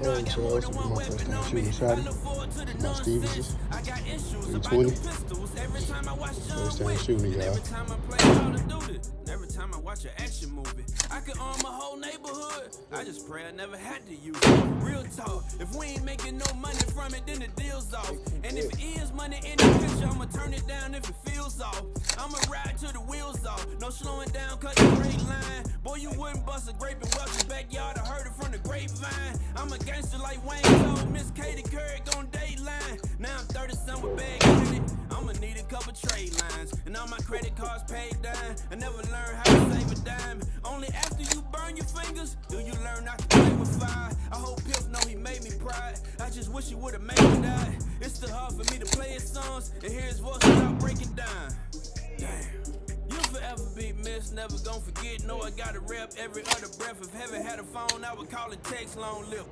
Charles, this is my first time shooting SHOTTY. My Stevenson, 320. First time shooting it, y'all. Every time I watch an action movie, I could own my whole neighborhood. I just pray I never had to use it. Real talk, if we ain't making no money from it, then the deal's off. And if it is money in the picture, I'ma turn it down if it feels off. I'ma ride till the wheels off. No slowing down, cut the straight line. Boy, you wouldn't bust a grape in Welch's backyard. I heard it from the grapevine. I'm a gangster like Wayne told Miss Katie Curry on Dateline. Now I'm 30-something with bag credit. I'ma need a couple trade lines. And all my credit cards paid down. I never learned how to save a dime. Only after you burn your fingers do you learn not to play with fire. I hope Pip know he made me proud. I just wish he would've made me die. It's too hard for me to play his songs and hear his voice without breaking down. Damn. You'll forever be missed, never gon' forget. Know I gotta rep every other breath. If heaven had a phone, I would call it text long lip.